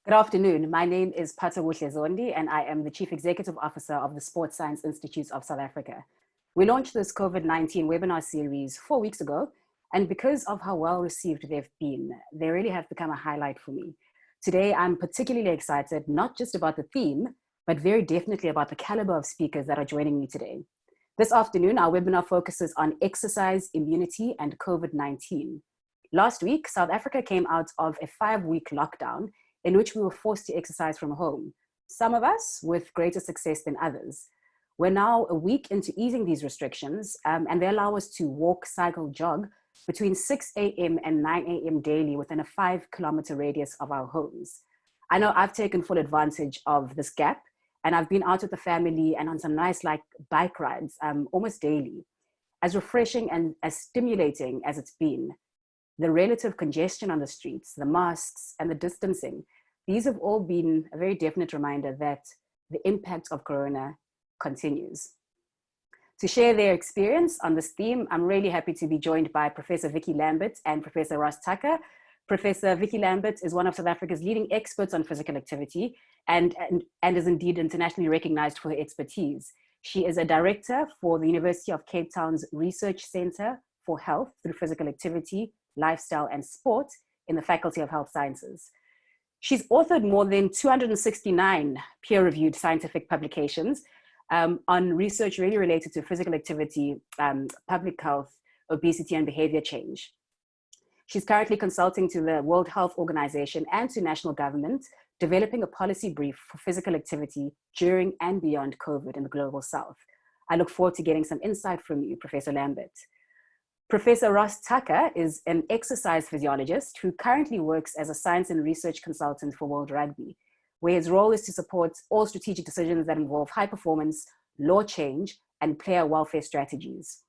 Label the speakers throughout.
Speaker 1: Good afternoon. My name is Patawuhle Zondi, and I am the Chief Executive Officer of the Sports Science Institute of South Africa. We launched this COVID-19 webinar series 4 weeks ago, and because of how well received they've been, they really have become a highlight for me. Today, I'm particularly excited, not just about the theme, but very definitely about the caliber of speakers that are joining me today. This afternoon, our webinar focuses on exercise, immunity, and COVID-19. Last week, South Africa came out of a 5-week lockdown in which we were forced to exercise from home, some of us with greater success than others. We're now a week into easing these restrictions, and they allow us to walk, cycle, jog between 6 a.m. and 9 a.m. daily within a 5-kilometer radius of our homes. I know I've taken full advantage of this gap, and I've been out with the family and on some nice bike rides almost daily. As refreshing and as stimulating as it's been, the relative congestion on the streets, the masks, and the distancing, these have all been a very definite reminder that the impact of Corona continues. To share their experience on this theme, I'm really happy to be joined by Professor Vicky Lambert and Professor Ross Tucker. Professor Vicky Lambert is one of South Africa's leading experts on physical activity and is indeed internationally recognized for her expertise. She is a director for the University of Cape Town's Research Center for Health through Physical Activity, Lifestyle and Sport in the Faculty of Health Sciences. She's authored more than 269 peer-reviewed scientific publications on research really related to physical activity, public health, obesity, and behavior change. She's currently consulting to the World Health Organization and to national government, developing a policy brief for physical activity during and beyond COVID in the Global South. I look forward to getting some insight from you, Professor Lambert. Professor Ross Tucker is an exercise physiologist who currently works as a science and research consultant for World Rugby, where his role is to support all strategic decisions that involve high performance, law change, and player welfare strategies.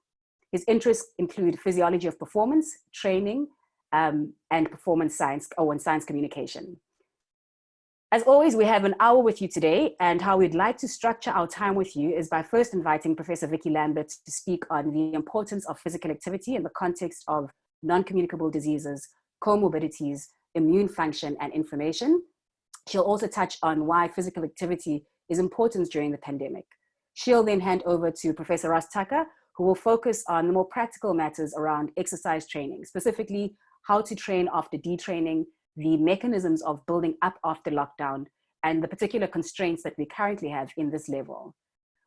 Speaker 1: His interests include physiology of performance, training, and performance science, and science communication. As always, we have an hour with you today, and how we'd like to structure our time with you is by first inviting Professor Vicky Lambert to speak on the importance of physical activity in the context of non-communicable diseases, comorbidities, immune function, and inflammation. She'll also touch on why physical activity is important during the pandemic. She'll then hand over to Professor Ross Tucker, who will focus on the more practical matters around exercise training, specifically how to train after detraining, the mechanisms of building up after lockdown, and the particular constraints that we currently have in this level.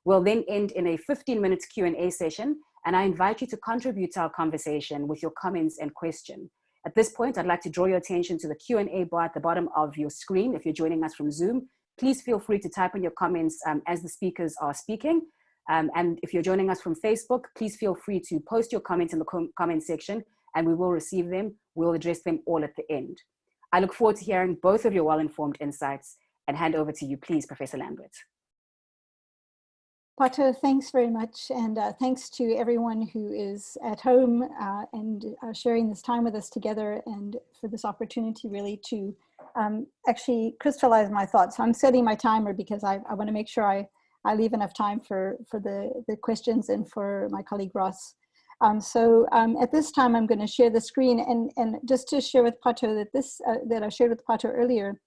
Speaker 1: We'll then end in a 15-minute Q&A session, and I invite you to contribute to our conversation with your comments and question. At this point, I'd like to draw your attention to the Q&A bar at the bottom of your screen. If you're joining us from Zoom, please feel free to type in your comments as the speakers are speaking. And if you're joining us from Facebook, please feel free to post your comments in the comment section, and we will receive them. We'll address them all at the end. I look forward to hearing both of your well-informed insights, and hand over to you, please, Professor Lambert.
Speaker 2: Pato, thanks very much. And thanks to everyone who is at home and sharing this time with us together, and for this opportunity really to actually crystallize my thoughts. So I'm setting my timer because I want to make sure I leave enough time for the questions and for my colleague Ross. At this time, I'm going to share the screen and just to share with Pato that that I shared with Pato earlier,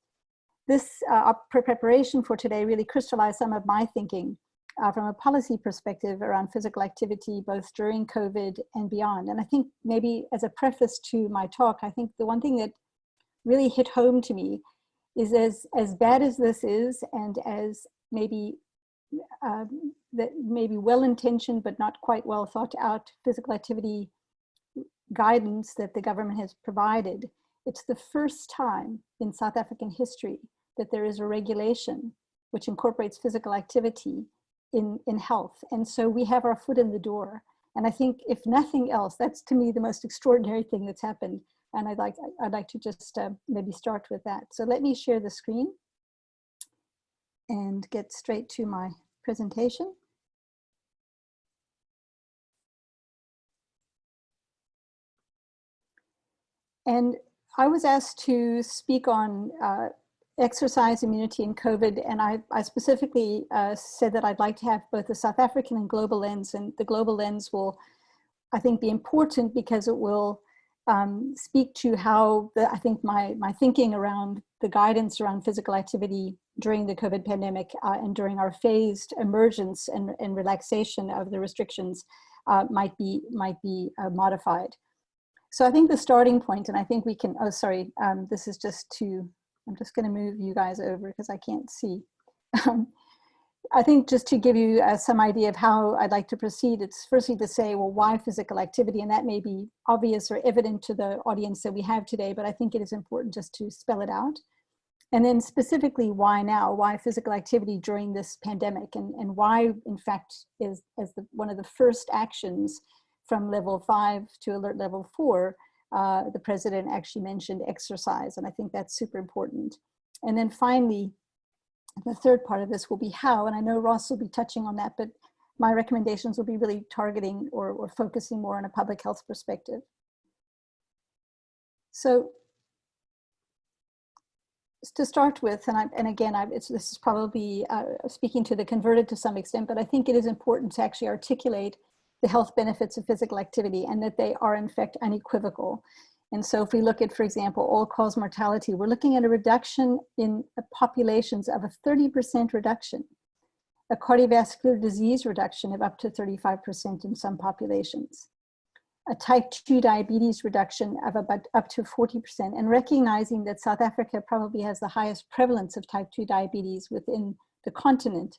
Speaker 2: this preparation for today really crystallized some of my thinking from a policy perspective around physical activity, both during COVID and beyond. And I think maybe as a preface to my talk, I think the one thing that really hit home to me is as bad as this is, and as maybe that maybe well-intentioned but not quite well thought out physical activity guidance that the government has provided, it's the first time in South African history that there is a regulation which incorporates physical activity in health. And so we have our foot in the door. And I think if nothing else, that's to me the most extraordinary thing that's happened. And I'd like to just maybe start with that. So let me share the screen and get straight to my presentation. And I was asked to speak on exercise, immunity, and COVID. And I specifically said that I'd like to have both a South African and global lens. And the global lens will, I think, be important because it will speak to how I think my thinking around the guidance around physical activity during the COVID pandemic and during our phased emergence and relaxation of the restrictions might be modified. So I think the starting point, and I think we can, this is just I'm just going to move you guys over because I can't see. I think just to give you some idea of how I'd like to proceed, it's firstly to say, well, why physical activity? And that may be obvious or evident to the audience that we have today, but I think it is important just to spell it out. And then specifically, why now? Why physical activity during this pandemic? And why, in fact, is one of the first actions from level 5 to alert level 4, the president actually mentioned exercise. And I think that's super important. And then finally, the third part of this will be how, and I know Ross will be touching on that, but my recommendations will be really targeting or focusing more on a public health perspective. So to start with, this is probably speaking to the converted to some extent, but I think it is important to actually articulate the health benefits of physical activity and that they are in fact unequivocal. And so if we look at, for example, all-cause mortality, we're looking at a reduction in populations of a 30% reduction, a cardiovascular disease reduction of up to 35% in some populations, a type 2 diabetes reduction of about up to 40%, and recognizing that South Africa probably has the highest prevalence of type 2 diabetes within the continent,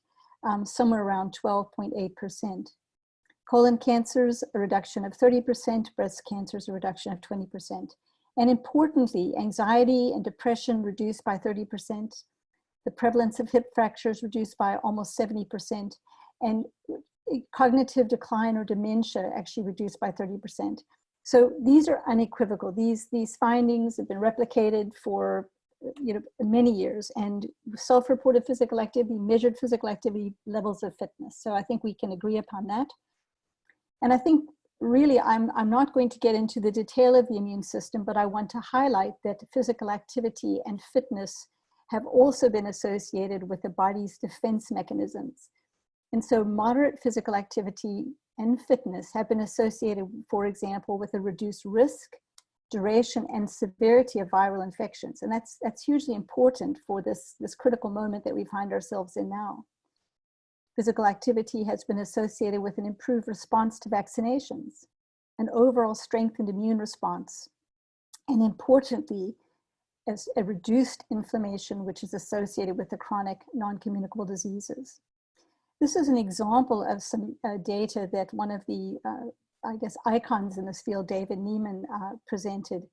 Speaker 2: somewhere around 12.8%. Colon cancers, a reduction of 30%, breast cancers, a reduction of 20%. And importantly, anxiety and depression reduced by 30%, the prevalence of hip fractures reduced by almost 70%, and cognitive decline or dementia actually reduced by 30%. So these are unequivocal. These findings have been replicated for many years, and self-reported physical activity, measured physical activity levels of fitness. So I think we can agree upon that. And I think really I'm not going to get into the detail of the immune system, but I want to highlight that physical activity and fitness have also been associated with the body's defense mechanisms. And so moderate physical activity and fitness have been associated, for example, with a reduced risk, duration, and severity of viral infections. And that's hugely important for this critical moment that we find ourselves in now. Physical activity has been associated with an improved response to vaccinations, an overall strengthened immune response, and importantly, as a reduced inflammation, which is associated with the chronic non-communicable diseases. This is an example of some data that one of the, icons in this field, David Neiman, presented,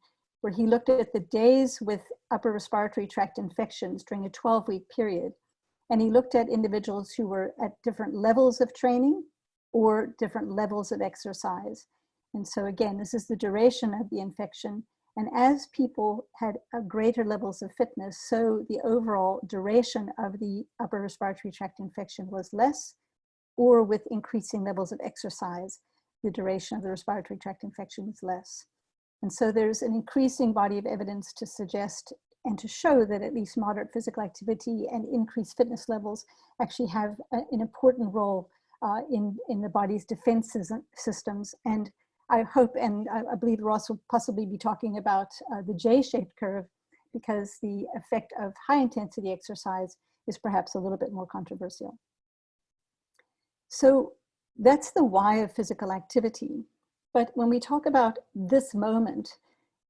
Speaker 2: where he looked at the days with upper respiratory tract infections during a 12-week period. And he looked at individuals who were at different levels of training or different levels of exercise. And so again, this is the duration of the infection. And as people had greater levels of fitness, so the overall duration of the upper respiratory tract infection was less, or with increasing levels of exercise, the duration of the respiratory tract infection was less. And so there's an increasing body of evidence to suggest and to show that at least moderate physical activity and increased fitness levels actually have an important role in the body's defense systems. And I hope, and I believe we'll also possibly be talking about the J-shaped curve, because the effect of high intensity exercise is perhaps a little bit more controversial. So that's the why of physical activity. But when we talk about this moment,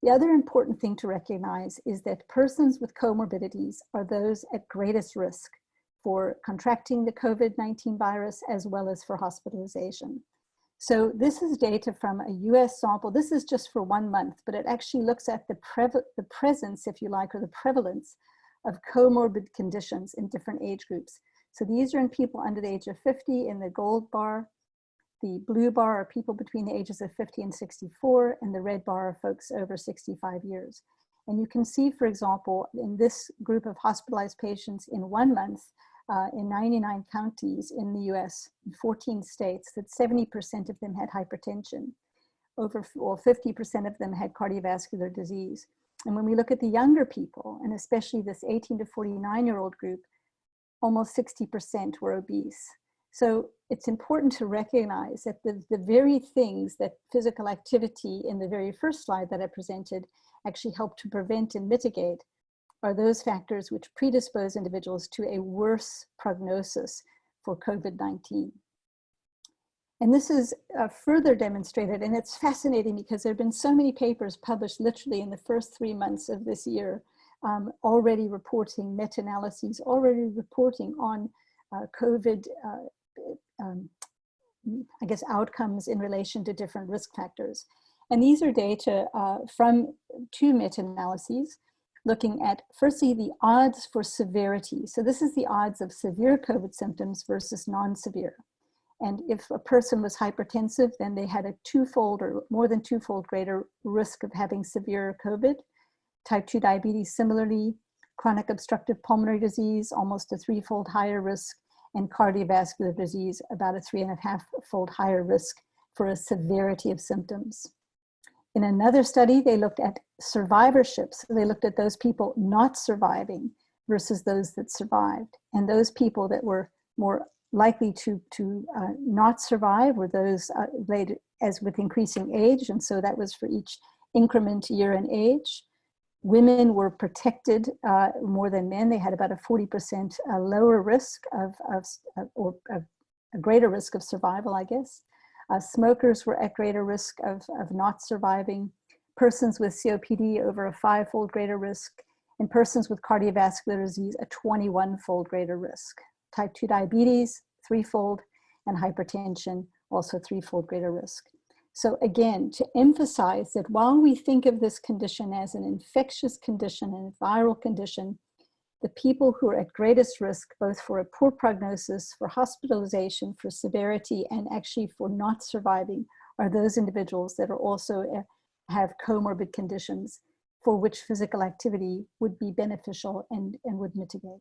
Speaker 2: the other important thing to recognize is that persons with comorbidities are those at greatest risk for contracting the COVID-19 virus, as well as for hospitalization. So this is data from a US sample. This is just for 1 month, but it actually looks at the presence, if you like, or the prevalence of comorbid conditions in different age groups. So these are in people under the age of 50 in the gold bar. The blue bar are people between the ages of 50 and 64, and the red bar are folks over 65 years. And you can see, for example, in this group of hospitalized patients in 1 month, in 99 counties in the US, 14 states, that 70% of them had hypertension. Over 50% of them had cardiovascular disease. And when we look at the younger people, and especially this 18 to 49-year-old group, almost 60% were obese. So it's important to recognize that the very things that physical activity in the very first slide that I presented actually help to prevent and mitigate are those factors which predispose individuals to a worse prognosis for COVID-19. And this is further demonstrated, and it's fascinating because there have been so many papers published literally in the first 3 months of this year, already reporting meta-analyses, already reporting on COVID, I guess, outcomes in relation to different risk factors. And these are data from 2 meta-analyses looking at, firstly, the odds for severity. So this is the odds of severe COVID symptoms versus non-severe. And if a person was hypertensive, then they had a 2-fold or more than 2-fold greater risk of having severe COVID. Type 2 diabetes, similarly, chronic obstructive pulmonary disease, almost a 3-fold higher risk, and cardiovascular disease, about a 3.5-fold higher risk for a severity of symptoms. In another study, they looked at survivorship. So they looked at those people not surviving versus those that survived. And those people that were more likely to not survive were those later, as with increasing age. And so that was for each increment year in age. Women were protected more than men. They had about a 40% lower risk or a greater risk of survival, I guess. Smokers were at greater risk of not surviving. Persons with COPD over a 5-fold greater risk, and persons with cardiovascular disease a 21-fold greater risk. Type 2 diabetes, 3-fold, and hypertension, also 3-fold greater risk. So again, to emphasize that while we think of this condition as an infectious condition and a viral condition, the people who are at greatest risk, both for a poor prognosis, for hospitalization, for severity, and actually for not surviving, are those individuals that are also have comorbid conditions for which physical activity would be beneficial and would mitigate.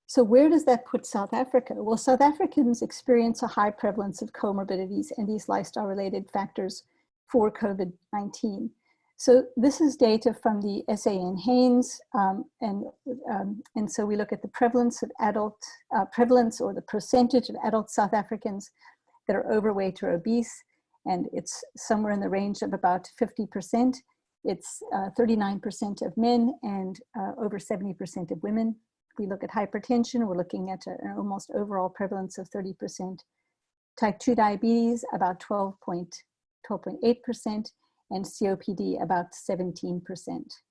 Speaker 2: So where does that put South Africa? Well, South Africans experience a high prevalence of comorbidities and these lifestyle-related factors for COVID-19. So this is data from the SA and Haynes, and so we look at the prevalence of prevalence or the percentage of adult South Africans that are overweight or obese, and it's somewhere in the range of about 50%. It's 39% of men and over 70% of women. We look at hypertension, we're looking at an almost overall prevalence of 30%. Type 2 diabetes, about 12.8%, and COPD, about 17%.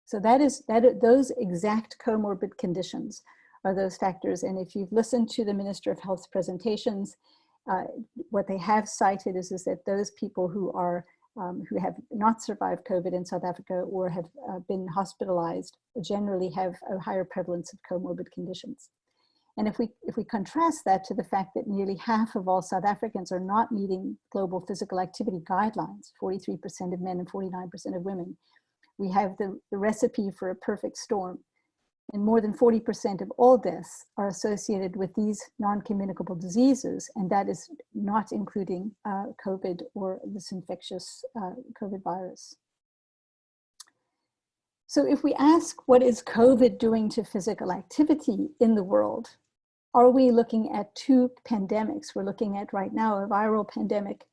Speaker 2: So those exact comorbid conditions are those factors. And if you've listened to the Minister of Health's presentations, what they have cited is that those people who have not survived COVID in South Africa or have been hospitalized generally have a higher prevalence of comorbid conditions. And if we contrast that to the fact that nearly half of all South Africans are not meeting global physical activity guidelines, 43% of men and 49% of women, we have the recipe for a perfect storm. And more than 40% of all deaths are associated with these non-communicable diseases, and that is not including COVID or this infectious COVID virus. So if we ask what is COVID doing to physical activity in the world, are we looking at two pandemics? We're looking at right now a viral pandemic.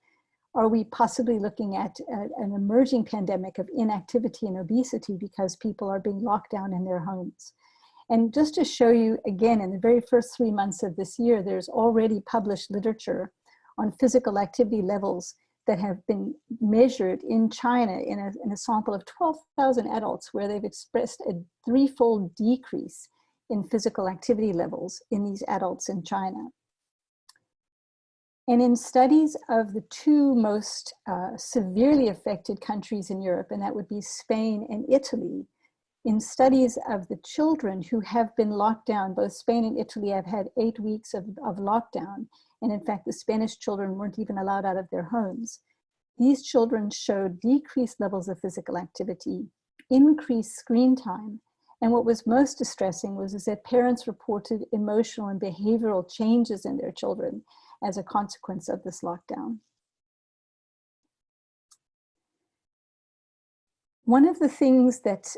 Speaker 2: Are we possibly looking at an emerging pandemic of inactivity and obesity because people are being locked down in their homes? And just to show you again, in the very first 3 months of this year, there's already published literature on physical activity levels that have been measured in China in a sample of 12,000 adults, where they've expressed a threefold decrease in physical activity levels in these adults in China. And in studies of the two most severely affected countries in Europe, and that would be Spain and Italy, in studies of the children who have been locked down, both Spain and Italy have had 8 weeks of lockdown. And in fact, the Spanish children weren't even allowed out of their homes. These children showed decreased levels of physical activity, increased screen time. And what was most distressing was that parents reported emotional and behavioral changes in their children as a consequence of this lockdown. One of the things that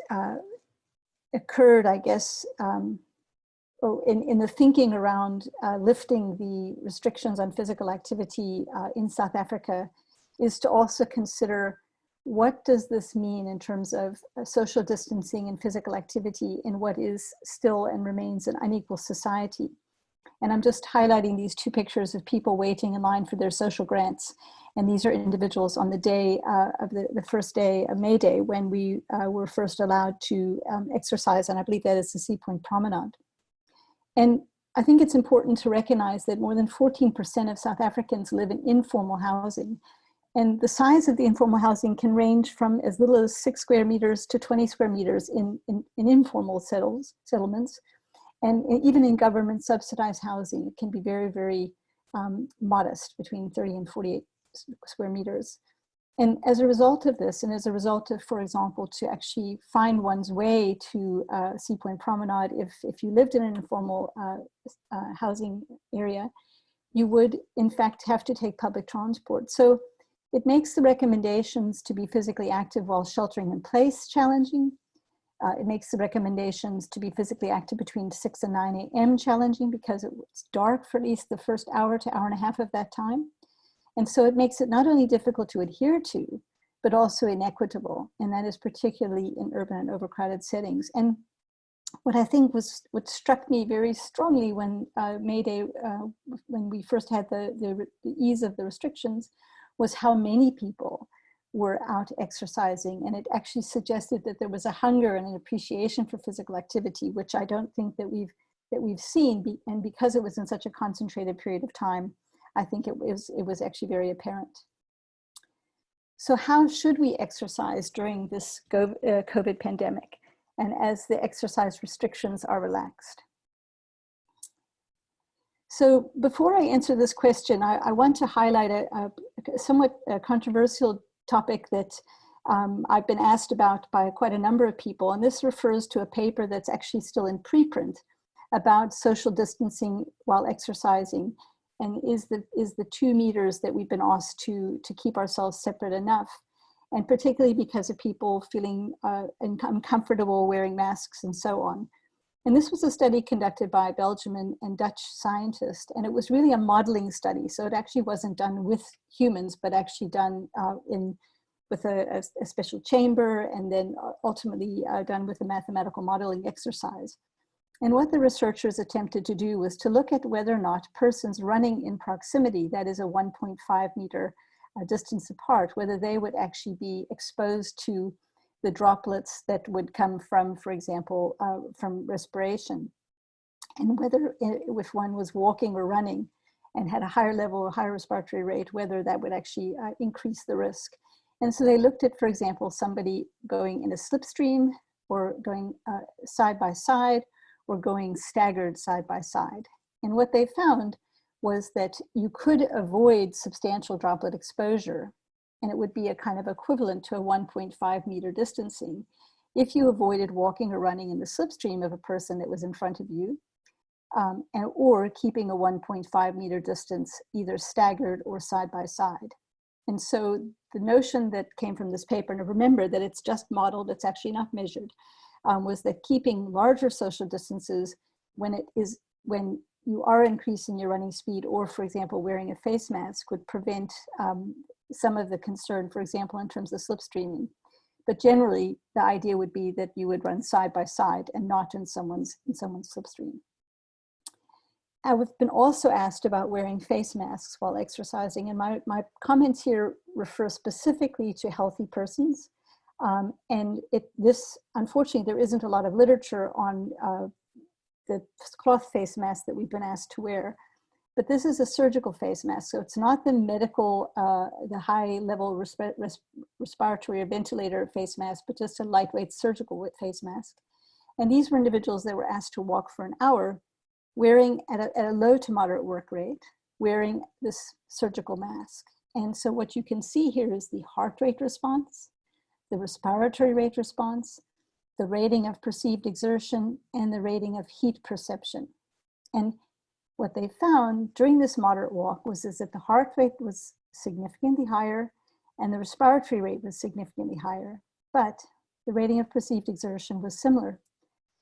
Speaker 2: occurred, I guess, in the thinking around lifting the restrictions on physical activity in South Africa is to also consider, what does this mean in terms of social distancing and physical activity in what is still and remains an unequal society? And I'm just highlighting these two pictures of people waiting in line for their social grants. And these are individuals on the day of the first day of May Day, when we were first allowed to exercise. And I believe that is the Sea Point Promenade. And I think it's important to recognize that more than 14% of South Africans live in informal housing. And the size of the informal housing can range from as little as 6 square meters to 20 square meters in informal settlements. And even in government subsidized housing, it can be very, very modest, between 30 and 48 square meters. And as a result of this, and as a result of, for example, to actually find one's way to Sea Point Promenade, if you lived in an informal housing area, you would in fact have to take public transport. So it makes the recommendations to be physically active while sheltering in place challenging. It makes the recommendations to be physically active between 6 and 9 a.m. challenging, because it's dark for at least the first hour to hour and a half of that time. And so it makes it not only difficult to adhere to, but also inequitable. And that is particularly in urban and overcrowded settings. And what I think was what struck me very strongly when May Day, when we first had the ease of the restrictions, was how many people were out exercising. And it actually suggested that there was a hunger and an appreciation for physical activity, which I don't think that we've seen. And because it was in such a concentrated period of time, I think it was actually very apparent. So how should we exercise during this COVID pandemic, and as the exercise restrictions are relaxed? So before I answer this question, I want to highlight a somewhat controversial topic that I've been asked about by quite a number of people. And this refers to a paper that's actually still in preprint about social distancing while exercising. And is the 2 meters that we've been asked to keep ourselves separate enough? And particularly because of people feeling uncomfortable wearing masks and so on. And this was a study conducted by a Belgian and Dutch scientist, and it was really a modeling study. So it actually wasn't done with humans, but actually done with a special chamber, and then ultimately done with a mathematical modeling exercise. And what the researchers attempted to do was to look at whether or not persons running in proximity, that is a 1.5 meter distance apart, whether they would actually be exposed to the droplets that would come from, for example, from respiration. And whether if one was walking or running and had a higher level or higher respiratory rate, whether that would actually increase the risk. And so they looked at, for example, somebody going in a slipstream, or going side by side, or going staggered side by side. And what they found was that you could avoid substantial droplet exposure, and it would be a kind of equivalent to a 1.5 meter distancing if you avoided walking or running in the slipstream of a person that was in front of you, or keeping a 1.5 meter distance either staggered or side by side. And so the notion that came from this paper, and remember that it's just modeled, it's actually not measured, was that keeping larger social distances when you are increasing your running speed, or for example, wearing a face mask, would prevent some of the concern, for example, in terms of slipstreaming. But generally, the idea would be that you would run side by side and not in someone's slipstream. I've been also asked about wearing face masks while exercising, and my comments here refer specifically to healthy persons. Unfortunately, there isn't a lot of literature on the cloth face mask that we've been asked to wear, but this is a surgical face mask. So it's not the medical, the high level respiratory or ventilator face mask, but just a lightweight surgical face mask. And these were individuals that were asked to walk for an hour, wearing at a low to moderate work rate, wearing this surgical mask. And so what you can see here is the heart rate response, the respiratory rate response, the rating of perceived exertion, and the rating of heat perception. And what they found during this moderate walk is that the heart rate was significantly higher and the respiratory rate was significantly higher, but the rating of perceived exertion was similar.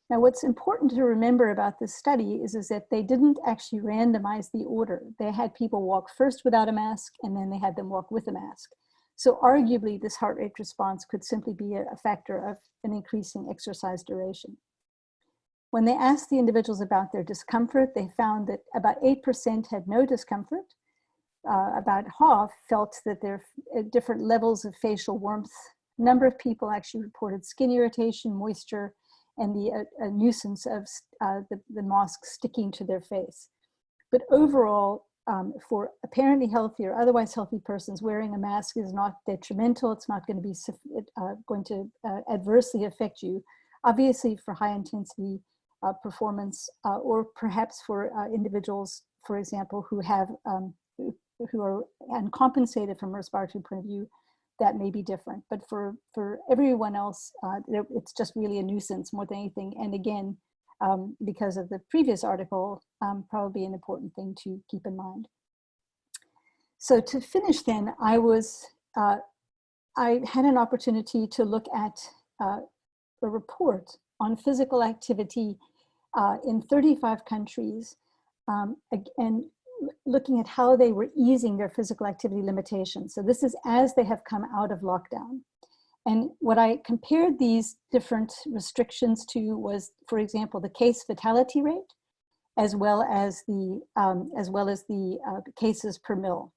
Speaker 2: Now, what's important to remember about this study is that they didn't actually randomize the order. They had people walk first without a mask, and then they had them walk with a mask. So arguably, this heart rate response could simply be a factor of an increasing exercise duration. When they asked the individuals about their discomfort, they found that about 8% had no discomfort. About half felt that there are different levels of facial warmth. A number of people actually reported skin irritation, moisture, and the nuisance of the mask sticking to their face. But overall, for apparently healthy or otherwise healthy persons, wearing a mask is not detrimental. It's not going to be going to adversely affect you. Obviously, for high intensity performance, or perhaps for individuals, for example, who are uncompensated from a respiratory point of view, that may be different. But for everyone else, it's just really a nuisance more than anything. And again, because of the previous article, probably an important thing to keep in mind. So to finish then, I had an opportunity to look at a report on physical activity in 35 countries, and looking at how they were easing their physical activity limitations. So this is as they have come out of lockdown. And what I compared these different restrictions to was, for example, the case fatality rate, as well as the cases per mil.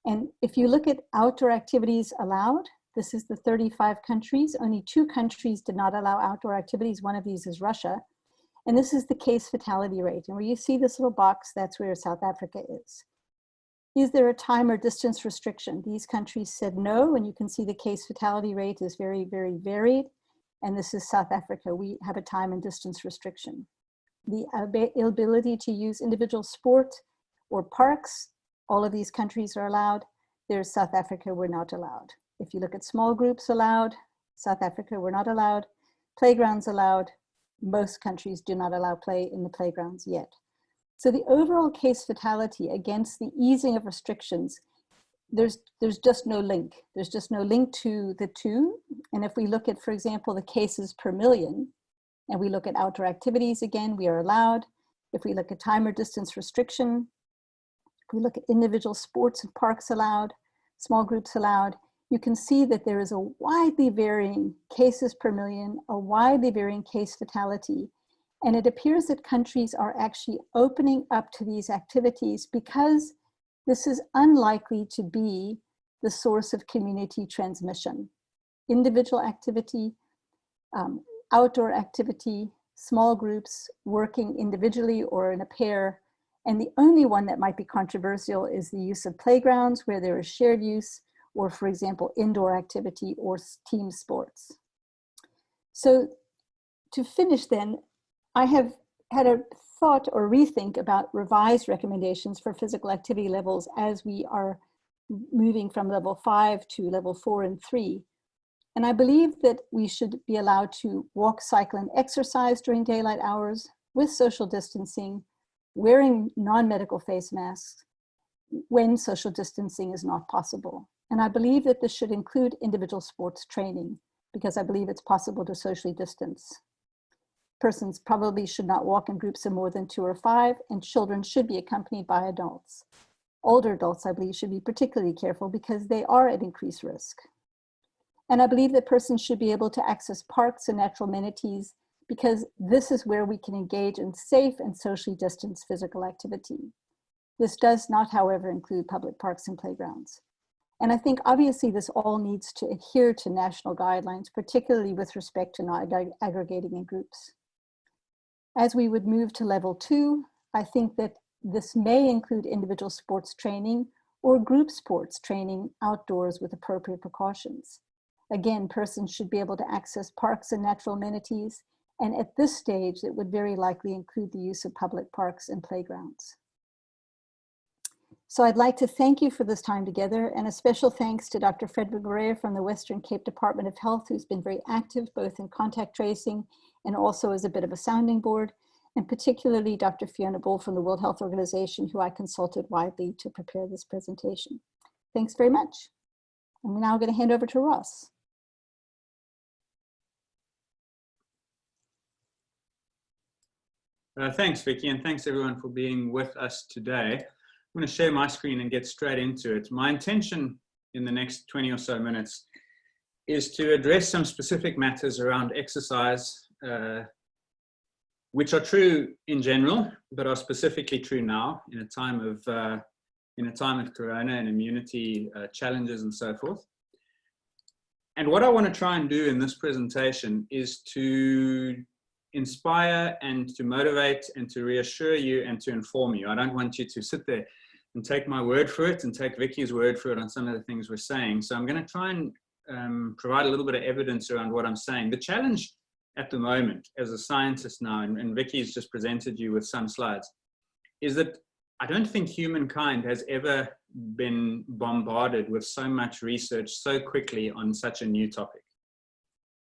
Speaker 2: And if you look at outdoor activities allowed, this is the 35 countries. Only 2 countries did not allow outdoor activities. One of these is Russia. And this is the case fatality rate. And where you see this little box, that's where South Africa is. Is there a time or distance restriction? These countries said no, and you can see the case fatality rate is very, very varied. And this is South Africa. We have a time and distance restriction. The ability to use individual sport or parks, all of these countries are allowed. There's South Africa, we're not allowed. If you look at small groups allowed, South Africa, we're not allowed. Playgrounds allowed. Most countries do not allow play in the playgrounds yet. So the overall case fatality against the easing of restrictions, there's just no link. There's just no link to the two. And if we look at, for example, the cases per million, and we look at outdoor activities, again, we are allowed. If we look at time or distance restriction, if we look at individual sports and parks allowed, small groups allowed, you can see that there is a widely varying cases per million, a widely varying case fatality. And it appears that countries are actually opening up to these activities because this is unlikely to be the source of community transmission. Individual activity, outdoor activity, small groups working individually or in a pair. And the only one that might be controversial is the use of playgrounds where there is shared use, or for example, indoor activity or team sports. So to finish then, I have had a thought or rethink about revised recommendations for physical activity levels as we are moving from level 5 to level 4 and 3. And I believe that we should be allowed to walk, cycle, and exercise during daylight hours with social distancing, wearing non-medical face masks when social distancing is not possible. And I believe that this should include individual sports training, because I believe it's possible to socially distance. Persons probably should not walk in groups of more than 2 or 5, and children should be accompanied by adults. Older adults, I believe, should be particularly careful because they are at increased risk. And I believe that persons should be able to access parks and natural amenities, because this is where we can engage in safe and socially distanced physical activity. This does not, however, include public parks and playgrounds. And I think obviously this all needs to adhere to national guidelines, particularly with respect to not aggregating in groups. As we would move to level 2, I think that this may include individual sports training or group sports training outdoors with appropriate precautions. Again, persons should be able to access parks and natural amenities, and at this stage, it would very likely include the use of public parks and playgrounds. So I'd like to thank you for this time together, and a special thanks to Dr. Frederick Guerrero from the Western Cape Department of Health, who's been very active both in contact tracing and also as a bit of a sounding board, and particularly Dr. Fiona Bull from the World Health Organization, who I consulted widely to prepare this presentation. Thanks very much. I'm now going to hand over to Ross.
Speaker 3: Thanks, Vicky, and thanks everyone for being with us today. I'm going to share my screen and get straight into it. My intention in the next 20 or so minutes is to address some specific matters around exercise, which are true in general, but are specifically true now in a time of corona and immunity challenges and so forth. And what I want to try and do in this presentation is to inspire and to motivate and to reassure you and to inform you. I don't want you to sit there and take my word for it and take Vicky's word for it on some of the things we're saying. So I'm going to try and provide a little bit of evidence around what I'm saying. The challenge at the moment as a scientist now, and Vicky's just presented you with some slides, is that I don't think humankind has ever been bombarded with so much research so quickly on such a new topic.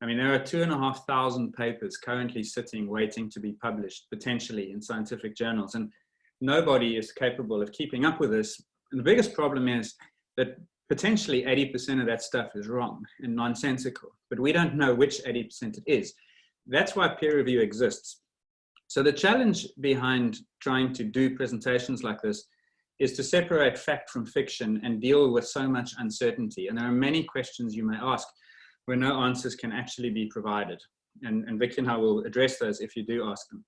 Speaker 3: I mean, there are 2,500 papers currently sitting, waiting to be published, potentially in scientific journals, and nobody is capable of keeping up with this. And the biggest problem is that potentially 80% of that stuff is wrong and nonsensical, but we don't know which 80% it is. That's why peer review exists. So the challenge behind trying to do presentations like this is to separate fact from fiction and deal with so much uncertainty. And there are many questions you may ask where no answers can actually be provided. And Vicky and I will address those if you do ask them.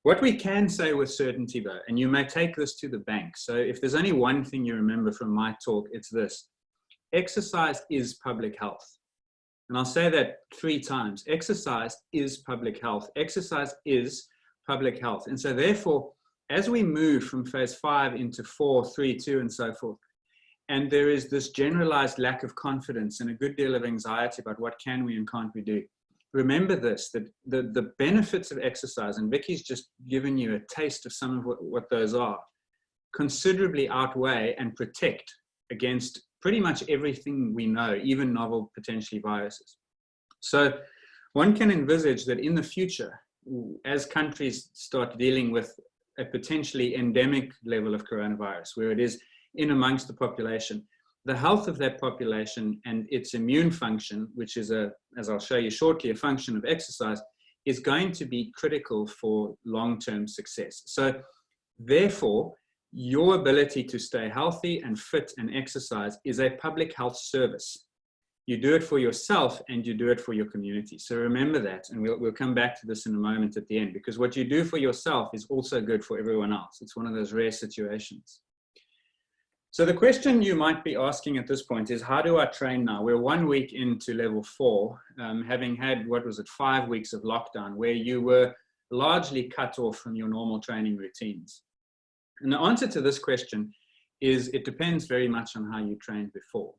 Speaker 3: What we can say with certainty though, and you may take this to the bank. So if there's only one thing you remember from my talk, it's this: exercise is public health. And I'll say that 3 times. Exercise is public health. Exercise is public health. And so therefore, as we move from phase 5 into 4, 3, 2, and so forth, and there is this generalized lack of confidence and a good deal of anxiety about what can we and can't we do. Remember this, that the benefits of exercise, and Vicky's just given you a taste of some of what those are, considerably outweigh and protect against pretty much everything we know, even novel potentially viruses. So one can envisage that in the future, as countries start dealing with a potentially endemic level of coronavirus, where it is in amongst the population, the health of that population and its immune function, which is, as I'll show you shortly, a function of exercise, is going to be critical for long-term success. So therefore, your ability to stay healthy and fit and exercise is a public health service. You do it for yourself and you do it for your community. So remember that, and we'll come back to this in a moment at the end, because what you do for yourself is also good for everyone else. It's one of those rare situations. So the question you might be asking at this point is, how do I train now? We're 1 week into level 4, having had, 5 weeks of lockdown, where you were largely cut off from your normal training routines. And the answer to this question is it depends very much on how you trained before.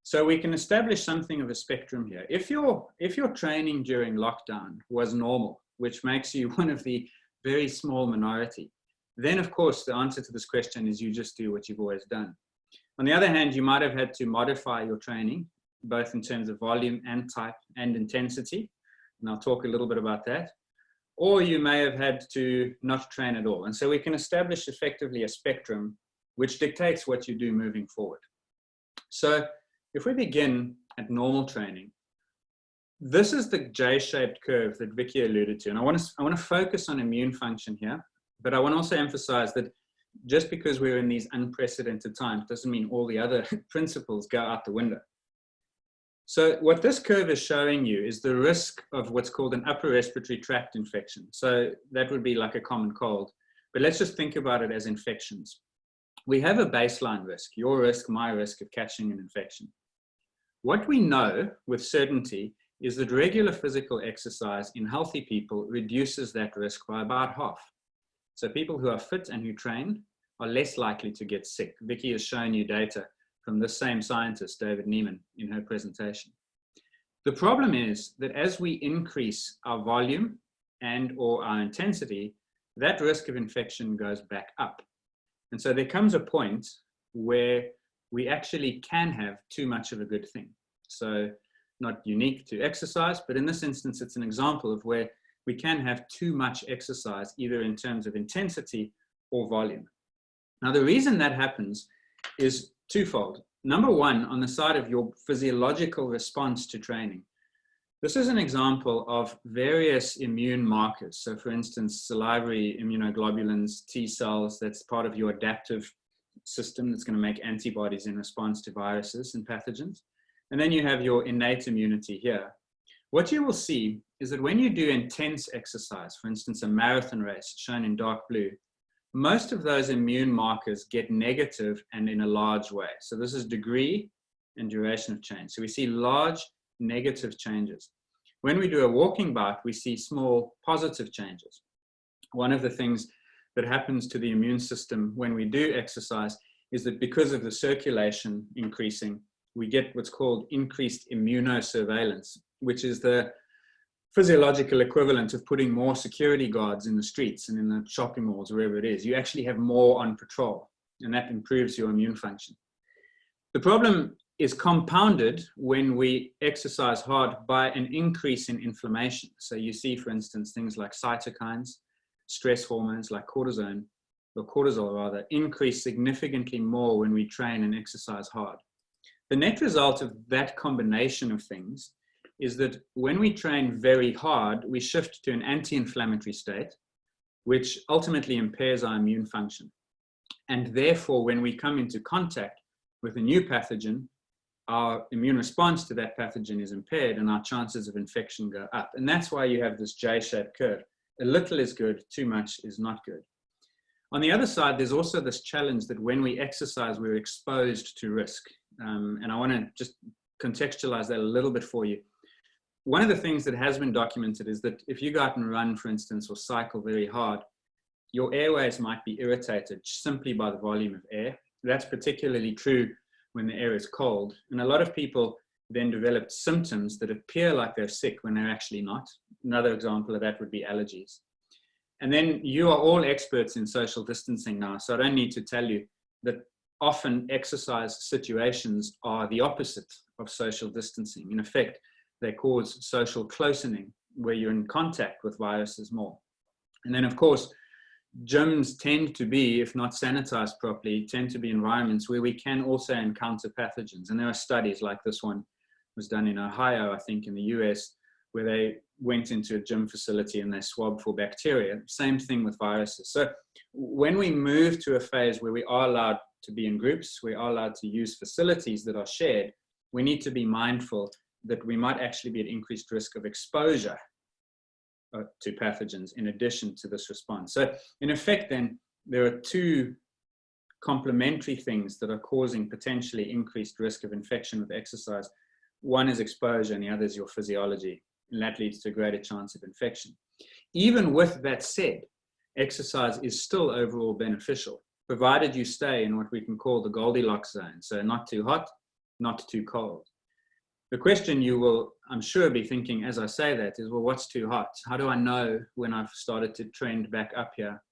Speaker 3: So we can establish something of a spectrum here. If your training during lockdown was normal, which makes you one of the very small minority, then of course the answer to this question is you just do what you've always done. On the other hand, you might have had to modify your training, both in terms of volume and type and intensity, and I'll talk a little bit about that. Or you may have had to not train at all. And so we can establish effectively a spectrum which dictates what you do moving forward. So if we begin at normal training, this is the J-shaped curve that Vicky alluded to. And I want to focus on immune function here, but I want to also emphasize that just because we're in these unprecedented times doesn't mean all the other principles go out the window. So what this curve is showing you is the risk of what's called an upper respiratory tract infection. So that would be like a common cold, but let's just think about it as infections. We have a baseline risk, your risk, my risk of catching an infection. What we know with certainty is that regular physical exercise in healthy people reduces that risk by about half. So people who are fit and who train are less likely to get sick. Vicky has shown you data from the same scientist, David Neiman, in her presentation. The problem is that as we increase our volume and or our intensity, that risk of infection goes back up. And so there comes a point where we actually can have too much of a good thing. So not unique to exercise, but in this instance, it's an example of where we can have too much exercise, either in terms of intensity or volume. Now, the reason that happens is twofold. Number one, on the side of your physiological response to training. This is an example of various immune markers. So for instance, salivary immunoglobulins, T cells, that's part of your adaptive system that's going to make antibodies in response to viruses and pathogens. And then you have your innate immunity here. What you will see is that when you do intense exercise, for instance, a marathon race shown in dark blue, most of those immune markers get negative and in a large way. So this is degree and duration of change. So we see large negative changes. When we do a walking bout, we see small positive changes. One of the things that happens to the immune system when we do exercise is that because of the circulation increasing, we get what's called increased immunosurveillance, which is the physiological equivalent of putting more security guards in the streets and in the shopping malls, wherever it is. You actually have more on patrol, and that improves your immune function. The problem is compounded when we exercise hard by an increase in inflammation. So you see, for instance, things like cytokines, stress hormones like cortisol rather, increase significantly more when we train and exercise hard. The net result of that combination of things is that when we train very hard, we shift to an anti-inflammatory state, which ultimately impairs our immune function. And therefore, when we come into contact with a new pathogen, our immune response to that pathogen is impaired and our chances of infection go up. And that's why you have this J-shaped curve. A little is good, too much is not good. On the other side, there's also this challenge that when we exercise, we're exposed to risk. And I want to just contextualize that a little bit for you. One of the things that has been documented is that if you go out and run, for instance, or cycle very hard, your airways might be irritated simply by the volume of air. That's particularly true when the air is cold. And a lot of people then develop symptoms that appear like they're sick when they're actually not. Another example of that would be allergies. And then you are all experts in social distancing now, so I don't need to tell you that often exercise situations are the opposite of social distancing. In effect, they cause social closening, where you're in contact with viruses more. And then, of course, gyms tend to be, if not sanitized properly, tend to be environments where we can also encounter pathogens. And there are studies like this one was done in Ohio, I think in the US, where they went into a gym facility and they swabbed for bacteria. Same thing with viruses. So when we move to a phase where we are allowed to be in groups, we are allowed to use facilities that are shared, we need to be mindful that we might actually be at increased risk of exposure to pathogens in addition to this response. So in effect then, there are two complementary things that are causing potentially increased risk of infection with exercise. One is exposure and the other is your physiology, and that leads to a greater chance of infection. Even with that said, exercise is still overall beneficial, provided you stay in what we can call the Goldilocks zone. So not too hot, not too cold. The question you will, I'm sure, be thinking as I say that is, well, what's too hot? How do I know when I've started to trend back up here?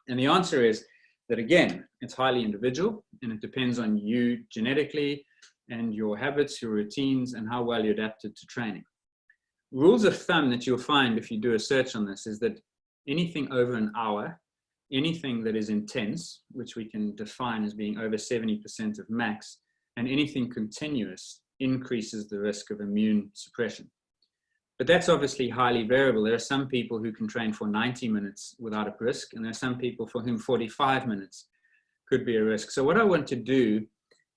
Speaker 3: And the answer is that, again, it's highly individual and it depends on you genetically and your habits, your routines, and how well you're adapted to training. Rules of thumb that you'll find if you do a search on this is that anything over an hour, anything that is intense, which we can define as being over 70% of max, and anything continuous increases the risk of immune suppression. But that's obviously highly variable. There are some people who can train for 90 minutes without a risk, and there are some people for whom 45 minutes could be a risk. So what I want to do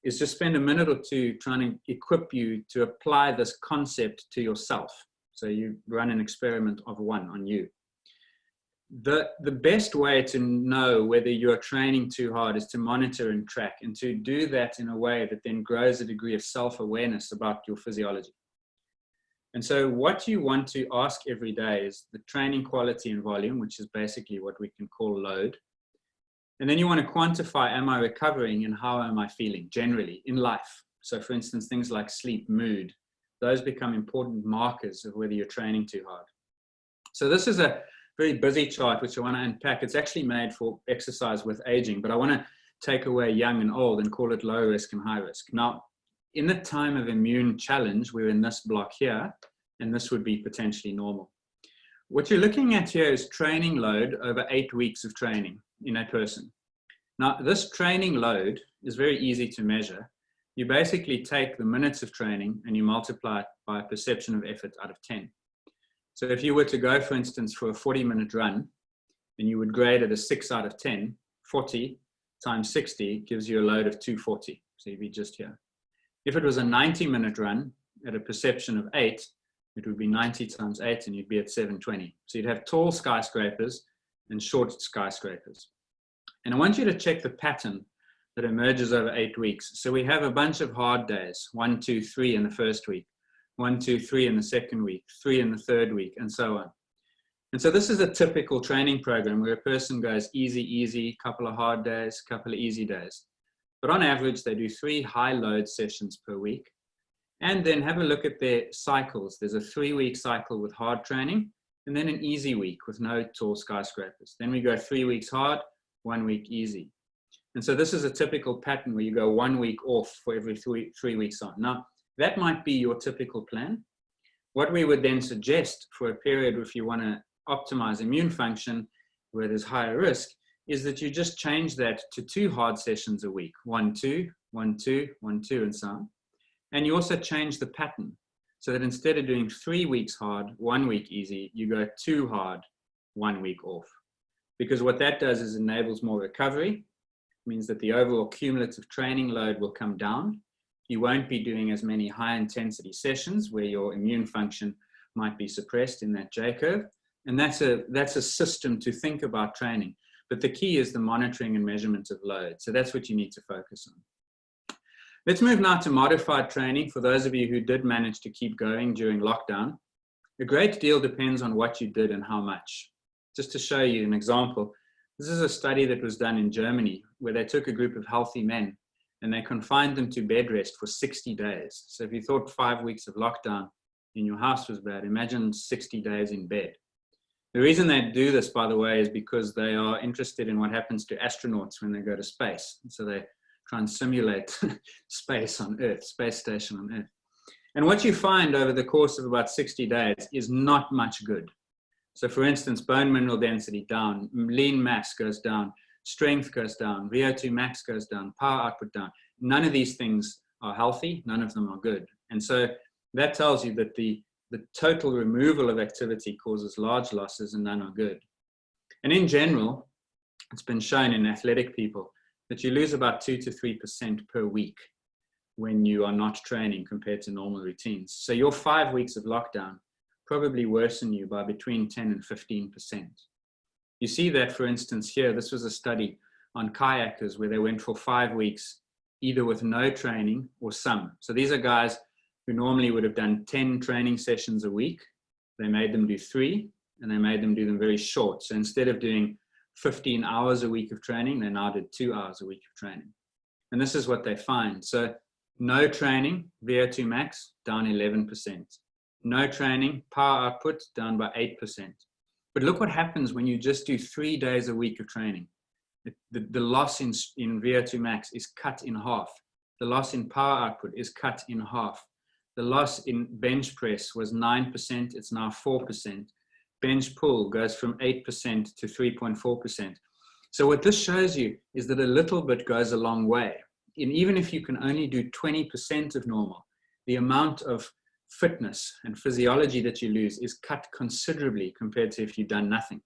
Speaker 3: is just spend a minute or two trying to equip you to apply this concept to yourself. So you run an experiment of one on you. The best way to know whether you're training too hard is to monitor and track, and to do that in a way that then grows a degree of self-awareness about your physiology. And so what you want to ask every day is the training quality and volume, which is basically what we can call load. And then you want to quantify, am I recovering and how am I feeling generally in life? So for instance, things like sleep, mood, those become important markers of whether you're training too hard. So this is a very busy chart, which I want to unpack. It's actually made for exercise with aging, but I want to take away young and old and call it low risk and high risk. Now, in the time of immune challenge, we're in this block here, and this would be potentially normal. What you're looking at here is training load over 8 weeks of training in a person. Now, this training load is very easy to measure. You basically take the minutes of training and you multiply it by a perception of effort out of 10. So if you were to go, for instance, for a 40-minute run, and you would grade it a 6 out of 10, 40 times 60 gives you a load of 240. So you'd be just here. If it was a 90-minute run at a perception of 8, it would be 90 times 8, and you'd be at 720. So you'd have tall skyscrapers and short skyscrapers. And I want you to check the pattern that emerges over 8 weeks. So we have a bunch of hard days, 1, 2, 3 in the first week, 1, 2, 3 in the second week, 3 in the third week, and so on. And so this is a typical training program where a person goes easy, easy, couple of hard days, couple of easy days. But on average, they do 3 high load sessions per week. And then have a look at their cycles. There's a 3-week cycle with hard training, and then an easy week with no tall skyscrapers. Then we go 3 weeks hard, 1 week easy. And so this is a typical pattern where you go 1 week off for every 3 weeks on. Now, that might be your typical plan. What we would then suggest for a period if you want to optimize immune function where there's higher risk is that you just change that to 2 hard sessions a week, 1, 2, 1, 2, 1, 2, and so on. And you also change the pattern so that instead of doing 3 weeks hard, 1 week easy, you go 2 hard, 1 week off. Because what that does is enables more recovery, means that the overall cumulative training load will come down. You won't be doing as many high intensity sessions where your immune function might be suppressed in that J curve. And that's a system to think about training. But the key is the monitoring and measurement of load. So that's what you need to focus on. Let's move now to modified training. For those of you who did manage to keep going during lockdown, a great deal depends on what you did and how much. Just to show you an example, this is a study that was done in Germany where they took a group of healthy men and they confined them to bed rest for 60 days. So if you thought 5 weeks of lockdown in your house was bad, imagine 60 days in bed. The reason they do this, by the way, is because they are interested in what happens to astronauts when they go to space. So they try and simulate space on Earth, space station on Earth. And what you find over the course of about 60 days is not much good. So for instance, bone mineral density down, lean mass goes down, strength goes down, VO2 max goes down, power output down. None of these things are healthy, none of them are good. And so that tells you that the total removal of activity causes large losses and none are good. And in general, it's been shown in athletic people that you lose about 2 to 3% per week when you are not training compared to normal routines. So your 5 weeks of lockdown probably worsen you by between 10 and 15%. You see that, for instance, here, this was a study on kayakers where they went for 5 weeks, either with no training or some. So these are guys who normally would have done 10 training sessions a week. They made them do 3, and they made them do them very short. So instead of doing 15 hours a week of training, they now did 2 hours a week of training. And this is what they find. So no training, VO2 max, down 11%. No training, power output, down by 8%. But look what happens when you just do 3 days a week of training. The loss in VO2 max is cut in half. The loss in power output is cut in half. The loss in bench press was 9%, it's now 4%. Bench pull goes from 8% to 3.4%. So what this shows you is that a little bit goes a long way. And even if you can only do 20% of normal, the amount of fitness and physiology that you lose is cut considerably compared to if you've done nothing.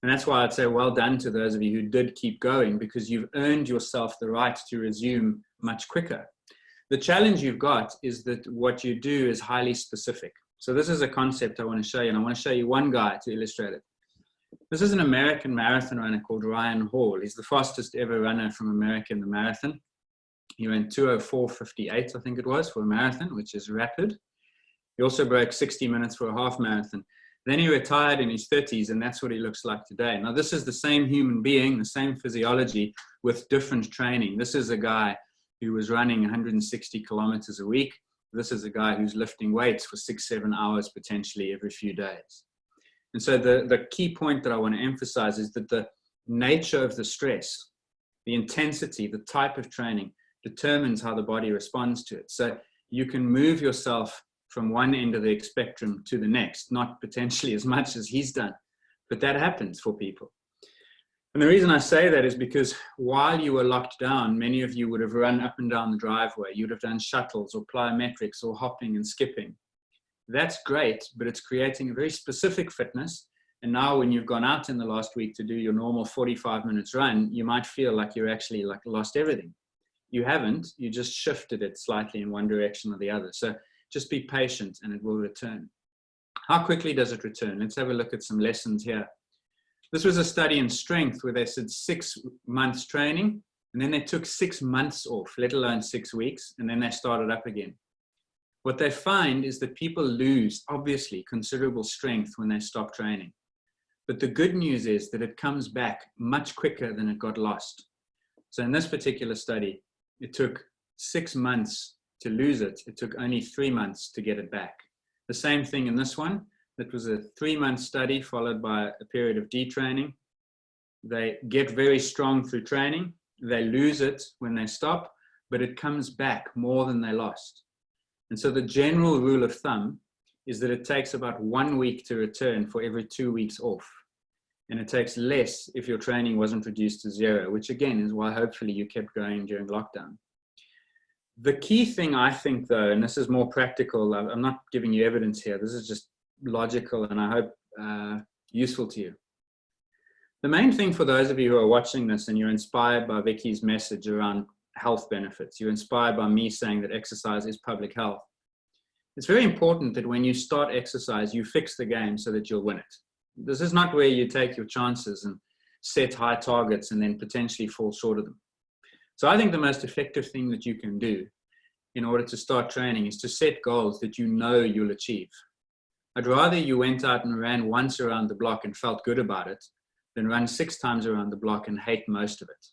Speaker 3: And that's why I'd say well done to those of you who did keep going, because you've earned yourself the right to resume much quicker. The challenge you've got is that what you do is highly specific. So this is a concept I want to show you, and I want to show you one guy to illustrate it. This is an American marathon runner called Ryan Hall. He's the fastest ever runner from America in the marathon. He ran 2:04:58, I think it was, for a marathon, which is rapid. He also broke 60 minutes for a half marathon. Then he retired in his 30s, and that's what he looks like today. Now, this is the same human being, the same physiology, with different training. This is a guy who was running 160 kilometers a week. This is a guy who's lifting weights for 6-7 hours potentially every few days. And so the key point that I want to emphasize is that the nature of the stress, the intensity, the type of training determines how the body responds to it. So you can move yourself from one end of the spectrum to the next, not potentially as much as he's done, but that happens for people. And the reason I say that is because while you were locked down, many of you would have run up and down the driveway. You would have done shuttles or plyometrics or hopping and skipping. That's great, but it's creating a very specific fitness. And now when you've gone out in the last week to do your normal 45 minutes run, you might feel like you're actually like lost everything. You haven't, you just shifted it slightly in one direction or the other. So just be patient and it will return. How quickly does it return? Let's have a look at some lessons here. This was a study in strength where they said 6 months training, and then they took 6 months off, let alone 6 weeks, and then they started up again. What they find is that people lose, obviously, considerable strength when they stop training. But the good news is that it comes back much quicker than it got lost. So in this particular study, it took 6 months to lose it. It took only 3 months to get it back. The same thing in this one. That was a 3-month study followed by a period of detraining. They get very strong through training. They lose it when they stop, but it comes back more than they lost. And so the general rule of thumb is that it takes about 1 week to return for every 2 weeks off. And it takes less if your training wasn't reduced to 0, which again is why hopefully you kept going during lockdown. The key thing I think though, and this is more practical, I'm not giving you evidence here, this is just logical and I hope useful to you. The main thing for those of you who are watching this and you're inspired by Vicky's message around health benefits, you're inspired by me saying that exercise is public health. It's very important that when you start exercise, you fix the game so that you'll win it. This is not where you take your chances and set high targets and then potentially fall short of them. So I think the most effective thing that you can do in order to start training is to set goals that you know you'll achieve. I'd rather you went out and ran once around the block and felt good about it than run 6 times around the block and hate most of it.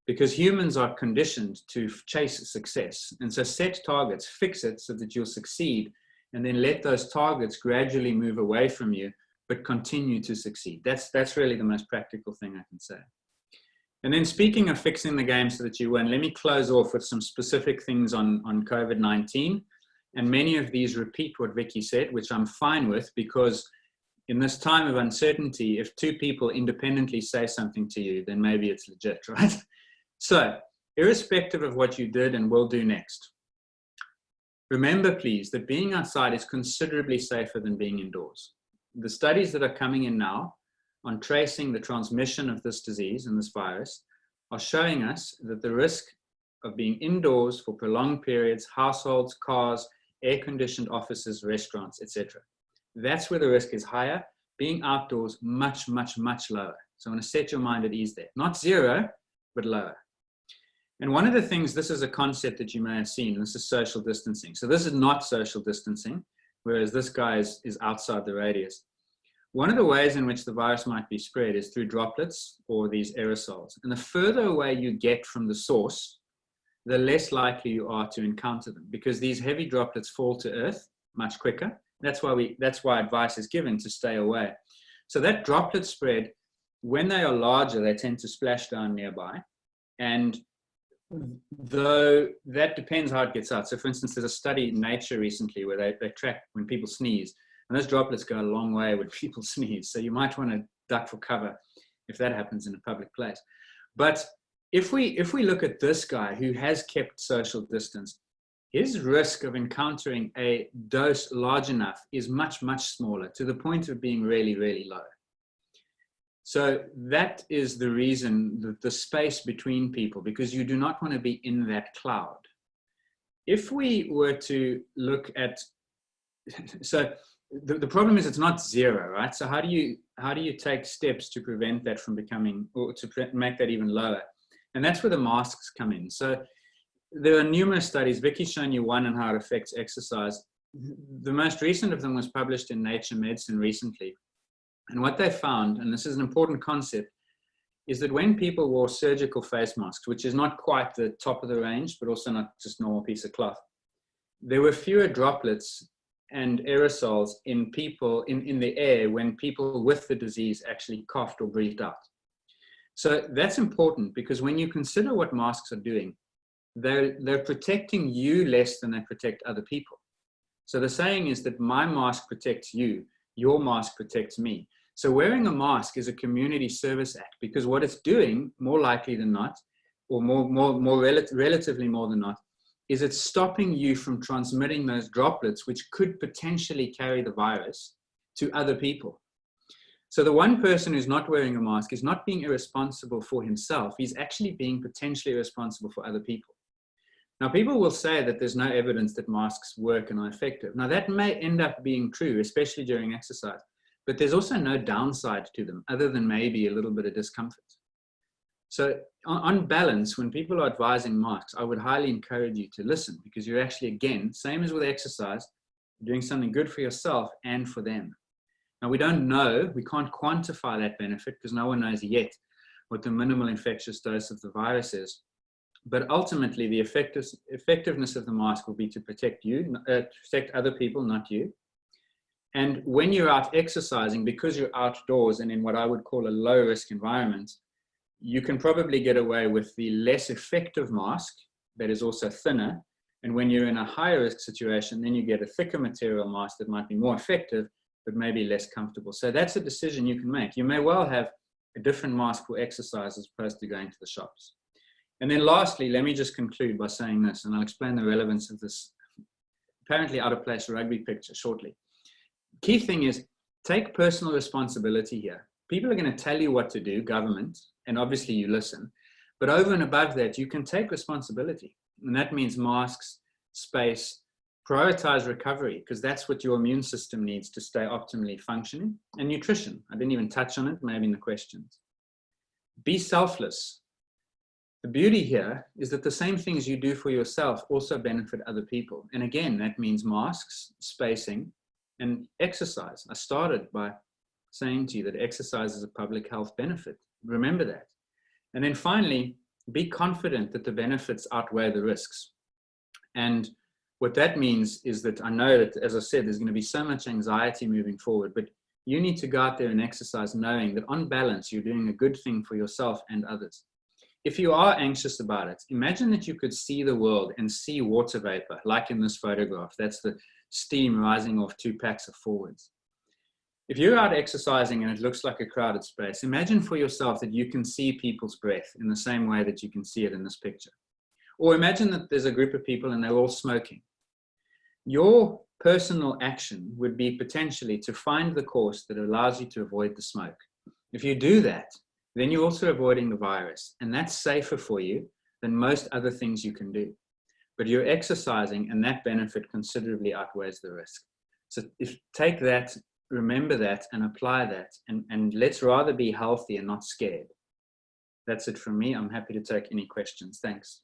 Speaker 3: Because humans are conditioned to chase success. And so set targets, fix it so that you'll succeed, and then let those targets gradually move away from you, but continue to succeed. That's really the most practical thing I can say. And then speaking of fixing the game so that you win, let me close off with some specific things on COVID-19. And many of these repeat what Vicky said, which I'm fine with, because in this time of uncertainty, if 2 people independently say something to you, then maybe it's legit, right? So, irrespective of what you did and will do next, remember, please, that being outside is considerably safer than being indoors. The studies that are coming in now on tracing the transmission of this disease and this virus are showing us that the risk of being indoors for prolonged periods, households, cars, air-conditioned offices, restaurants, etc. That's where the risk is higher. Being outdoors, much, much, much lower. So I want to set your mind at ease there. Not 0, but lower. And one of the things, this is a concept that you may have seen, this is social distancing. So this is not social distancing, whereas this guy is outside the radius. One of the ways in which the virus might be spread is through droplets or these aerosols. And the further away you get from the source, the less likely you are to encounter them, because these heavy droplets fall to earth much quicker. That's why advice is given to stay away. So that droplet spread, when they are larger, they tend to splash down nearby. And though that depends how it gets out. So for instance, there's a study in Nature recently where they track when people sneeze, and those droplets go a long way when people sneeze. So you might want to duck for cover if that happens in a public place. But if we look at this guy who has kept social distance, his risk of encountering a dose large enough is much, much smaller, to the point of being really, really low. So that is the reason, the space between people, because you do not want to be in that cloud. If we were to look at, so the problem is it's not zero, right? So how do you take steps to prevent that from becoming, or to make that even lower? And that's where the masks come in. So there are numerous studies. Vicky's shown you one on how it affects exercise. The most recent of them was published in Nature Medicine recently. And what they found, and this is an important concept, is that when people wore surgical face masks, which is not quite the top of the range, but also not just normal piece of cloth, there were fewer droplets and aerosols in people in the air when people with the disease actually coughed or breathed out. So that's important, because when you consider what masks are doing, they're protecting you less than they protect other people. So the saying is that my mask protects you, your mask protects me. So wearing a mask is a community service act, because what it's doing, more likely than not, or relatively more than not, is it's stopping you from transmitting those droplets, which could potentially carry the virus to other people. So the one person who's not wearing a mask is not being irresponsible for himself. He's actually being potentially irresponsible for other people. Now, people will say that there's no evidence that masks work and are effective. Now, that may end up being true, especially during exercise, but there's also no downside to them other than maybe a little bit of discomfort. So on balance, when people are advising masks, I would highly encourage you to listen, because you're actually, again, same as with exercise, doing something good for yourself and for them. Now, we don't know, we can't quantify that benefit, because no one knows yet what the minimal infectious dose of the virus is. But ultimately, the effectiveness of the mask will be to protect you, protect other people, not you. And when you're out exercising, because you're outdoors and in what I would call a low-risk environment, you can probably get away with the less effective mask that is also thinner. And when you're in a higher-risk situation, then you get a thicker material mask that might be more effective, but maybe less comfortable. So that's a decision you can make. You may well have a different mask for exercise as opposed to going to the shops. And then lastly, let me just conclude by saying this, and I'll explain the relevance of this apparently out of place rugby picture shortly. Key thing is, take personal responsibility here. People are going to tell you what to do, government, and obviously you listen. But over and above that, you can take responsibility. And that means masks, space, prioritize recovery, because that's what your immune system needs to stay optimally functioning, and nutrition. I didn't even touch on it, maybe in the questions. Be selfless. The beauty here is that the same things you do for yourself also benefit other people. And again, that means masks, spacing, and exercise. I started by saying to you that exercise is a public health benefit. Remember that. And then finally, be confident that the benefits outweigh the risks. And what that means is that I know that, as I said, there's going to be so much anxiety moving forward, but you need to go out there and exercise knowing that on balance, you're doing a good thing for yourself and others. If you are anxious about it, imagine that you could see the world and see water vapor, like in this photograph. That's the steam rising off 2 packs of forwards. If you're out exercising and it looks like a crowded space, imagine for yourself that you can see people's breath in the same way that you can see it in this picture. Or imagine that there's a group of people and they're all smoking. Your personal action would be potentially to find the course that allows you to avoid the smoke. If you do that, then you're also avoiding the virus, and that's safer for you than most other things you can do. But you're exercising, and that benefit considerably outweighs the risk. So take that, remember that, and apply that, and let's rather be healthy and not scared. That's it from me. I'm happy to take any questions. Thanks.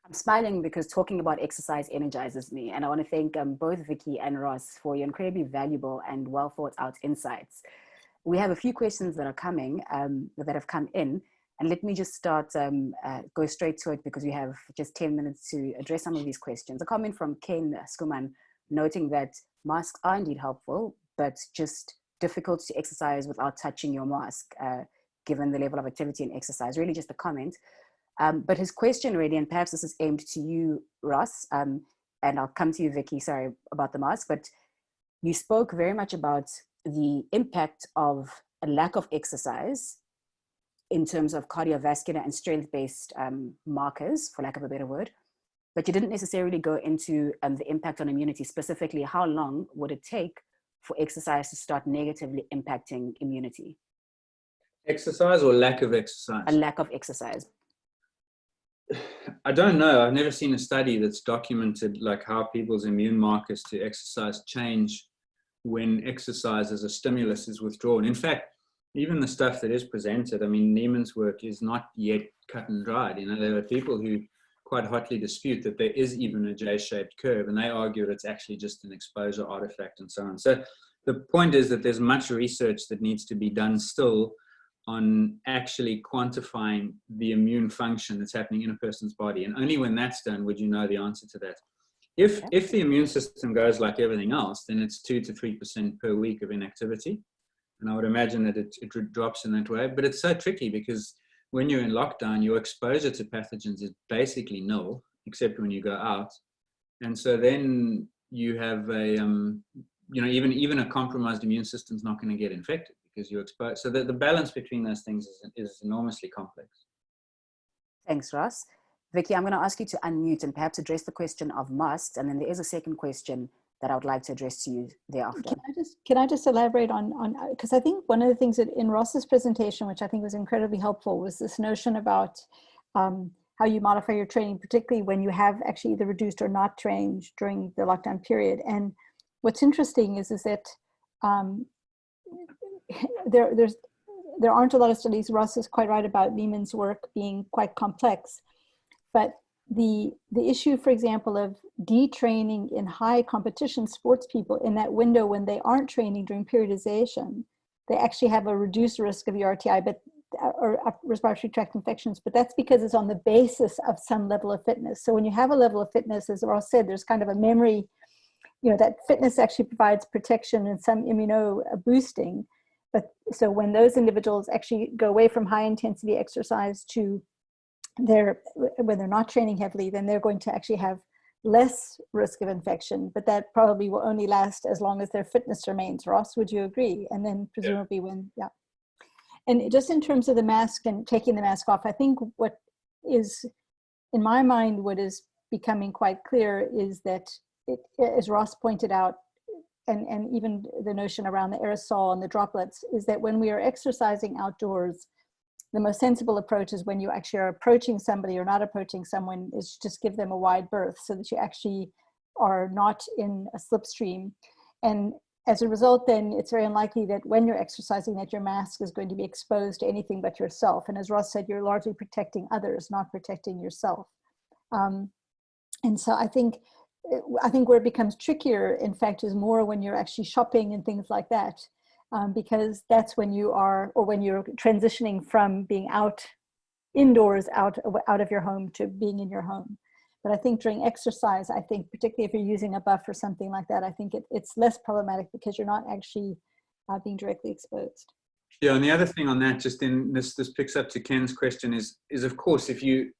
Speaker 1: I'm smiling because talking about exercise energizes me. And I want to thank both Vicky and Ross for your incredibly valuable and well thought out insights. We have a few questions that are coming, that have come in. And let me just start, go straight to it because we have just 10 minutes to address some of these questions. A comment from Ken Skuman noting that masks are indeed helpful, but just difficult to exercise without touching your mask, given the level of activity and exercise. Really just a comment. But his question really, and perhaps this is aimed to you, Ross, and I'll come to you, Vicky, sorry about the mask, but you spoke very much about the impact of a lack of exercise in terms of cardiovascular and strength-based markers, for lack of a better word, but you didn't necessarily go into the impact on immunity, specifically how long would it take for exercise to start negatively impacting immunity?
Speaker 3: Exercise or lack of exercise?
Speaker 1: A lack of exercise.
Speaker 3: I don't know. I've never seen a study that's documented like how people's immune markers to exercise change when exercise as a stimulus is withdrawn. In fact, even the stuff that is presented, I mean, Neiman's work is not yet cut and dried. You know, there are people who quite hotly dispute that there is even a J-shaped curve, and they argue that it's actually just an exposure artifact and so on. So the point is that there's much research that needs to be done still on actually quantifying the immune function that's happening in a person's body. And only when that's done would you know the answer to that. If the immune system goes like everything else, then it's 2 to 3% per week of inactivity. And I would imagine that it drops in that way. But it's so tricky because when you're in lockdown, your exposure to pathogens is basically nil, except when you go out. And so then you have a, you know, even a compromised immune system is not going to get infected because you're exposed. So the balance between those things is enormously complex.
Speaker 1: Thanks, Ross. Vicky, I'm going to ask you to unmute and perhaps address the question of masks. And then there is a second question that I would like to address to you thereafter.
Speaker 2: Can I just elaborate on because I think one of the things that in Ross's presentation, which I think was incredibly helpful, was this notion about how you modify your training, particularly when you have actually either reduced or not trained during the lockdown period. And what's interesting is that there aren't a lot of studies. Ross is quite right about Neiman's work being quite complex, but the issue, for example, of detraining in high competition sports people in that window when they aren't training during periodization, they actually have a reduced risk of URTI, or respiratory tract infections, but that's because it's on the basis of some level of fitness. So when you have a level of fitness, as Ross said, there's kind of a memory, you know, that fitness actually provides protection and some immuno boosting. But so when those individuals actually go away from high intensity exercise to when they're not training heavily, then they're going to actually have less risk of infection, but that probably will only last as long as their fitness remains. Ross, would you agree? And then presumably yeah. And just in terms of the mask and taking the mask off, I think what is, in my mind, what is becoming quite clear is that, as Ross pointed out, and even the notion around the aerosol and the droplets, is that when we are exercising outdoors, the most sensible approach is when you actually are approaching somebody or not approaching someone is just give them a wide berth so that you actually are not in a slipstream. And as a result, then it's very unlikely that when you're exercising that your mask is going to be exposed to anything but yourself. And as Ross said, you're largely protecting others, not protecting yourself. And so I think where it becomes trickier, in fact, is more when you're actually shopping and things like that. Because that's when you are, or when you're transitioning from being indoors, out of your home to being in your home. But I think during exercise, I think particularly if you're using a buff or something like that, I think it's less problematic because you're not actually being directly exposed.
Speaker 3: Yeah, and the other thing on that, just in this picks up to Ken's question, is of course if you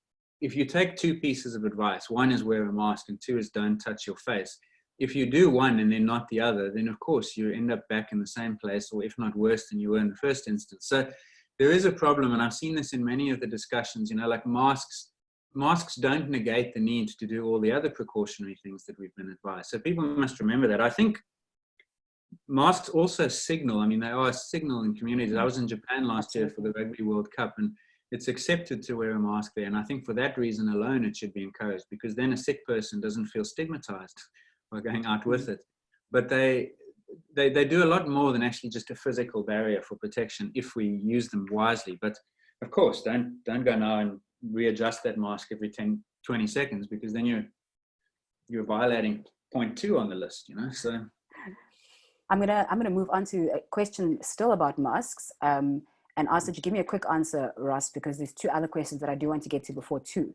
Speaker 3: take two pieces of advice, one is wear a mask and two is don't touch your face. If you do one and then not the other, then of course you end up back in the same place, or if not worse than you were in the first instance. So there is a problem, and I've seen this in many of the discussions, you know, like masks don't negate the need to do all the other precautionary things that we've been advised. So people must remember that. I think masks also signal, I mean, they are a signal in communities. I was in Japan last year for the Rugby World Cup, and it's accepted to wear a mask there. And I think for that reason alone, it should be encouraged, because then a sick person doesn't feel stigmatized by going out with it. But they do a lot more than actually just a physical barrier for protection if we use them wisely. But of course, don't go now and readjust that mask every 10-20 seconds, because then you're violating point 2 on the list, you know. So
Speaker 1: I'm gonna move on to a question still about masks, and ask that you give me a quick answer, Ross, because there's 2 other questions that I do want to get to before 2.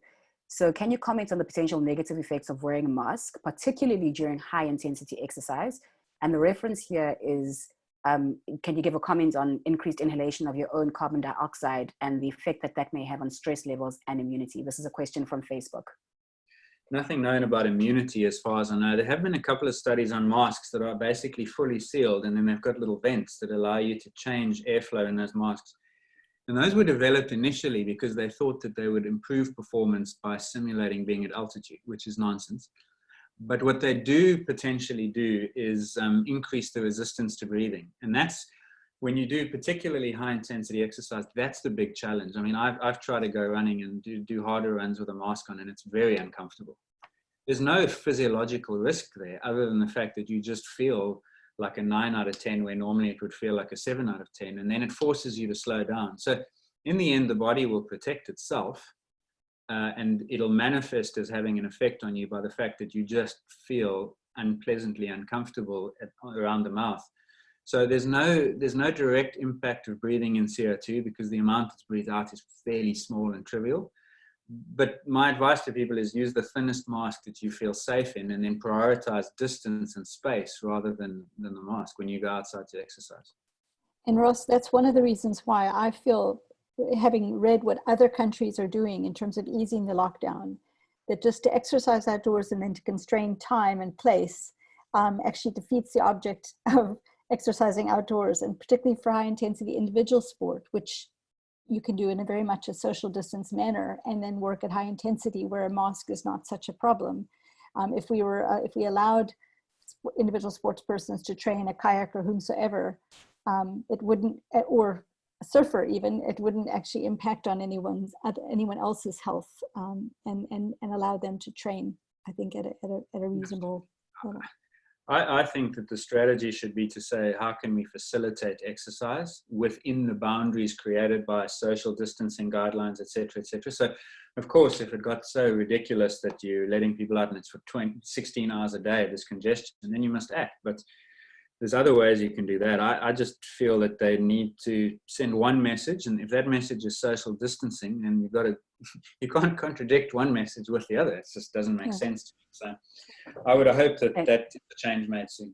Speaker 1: So can you comment on the potential negative effects of wearing a mask, particularly during high intensity exercise? And the reference here is, can you give a comment on increased inhalation of your own carbon dioxide and the effect that may have on stress levels and immunity? This is a question from Facebook.
Speaker 3: nothing known about immunity as far as I know. There have been a couple of studies on masks that are basically fully sealed, and then they've got little vents that allow you to change airflow in those masks. And those were developed initially because they thought that they would improve performance by simulating being at altitude, which is nonsense. But what they do potentially do is increase the resistance to breathing. And that's when you do particularly high intensity exercise, that's the big challenge. I mean, I've tried to go running and do harder runs with a mask on, and it's very uncomfortable. There's no physiological risk there other than the fact that you just feel like a 9 out of 10, where normally it would feel like a 7 out of 10, and then it forces you to slow down. So in the end, the body will protect itself, and it'll manifest as having an effect on you by the fact that you just feel unpleasantly uncomfortable around the mouth. So there's no direct impact of breathing in CO2 because the amount that's breathed out is fairly small and trivial. But my advice to people is use the thinnest mask that you feel safe in, and then prioritize distance and space rather than the mask when you go outside to exercise.
Speaker 2: And Ross, that's one of the reasons why I feel, having read what other countries are doing in terms of easing the lockdown, that just to exercise outdoors and then to constrain time and place actually defeats the object of exercising outdoors, and particularly for high intensity individual sport, which you can do in a very much a social distance manner, and then work at high intensity where a mask is not such a problem. If we allowed individual sports persons to train a kayak or whomsoever, it wouldn't, or a surfer even, it wouldn't actually impact on anyone else's health, and allow them to train, I think, at a reasonable level.
Speaker 3: I think that the strategy should be to say, how can we facilitate exercise within the boundaries created by social distancing guidelines, et cetera, et cetera. So, of course, if it got so ridiculous that you're letting people out and it's for 16 hours a day, there's congestion, then you must act. But there's other ways you can do that. I just feel that they need to send one message, and if that message is social distancing, then you can't contradict one message with the other. It just doesn't make sense to me. So I would hope that the change made soon.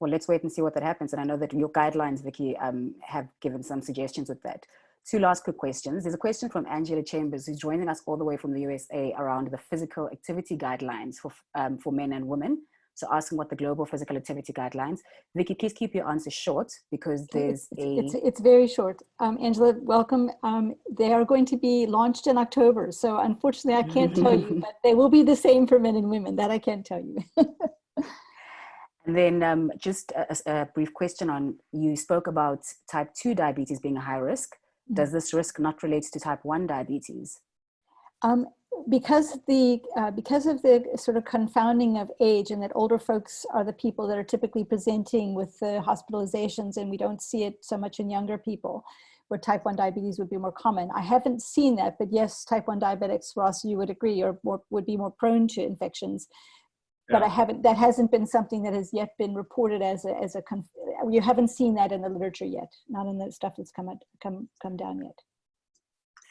Speaker 1: Well, let's wait and see what that happens. And I know that your guidelines, Vicky, have given some suggestions with that. 2 last quick questions. There's a question from Angela Chambers, who's joining us all the way from the USA around the physical activity guidelines for men and women. So asking what the global physical activity guidelines. Vicky, please keep your answer short because there's
Speaker 2: It's very short. Angela, welcome. They are going to be launched in October. So unfortunately, I can't tell you, but they will be the same for men and women. That I can tell you.
Speaker 1: And then just a brief question on, you spoke about type 2 diabetes being a high risk. Does this risk not relate to type 1 diabetes? Because of the sort of confounding of age, and that older folks are the people that are typically presenting with the hospitalizations, and we don't see it so much in younger people, where type 1 diabetes would be more common. I haven't seen that, but yes, type 1 diabetics, Ross, you would agree, would be more prone to infections. But that hasn't been something that has yet been reported you haven't seen that in the literature yet, not in the stuff that's come down yet.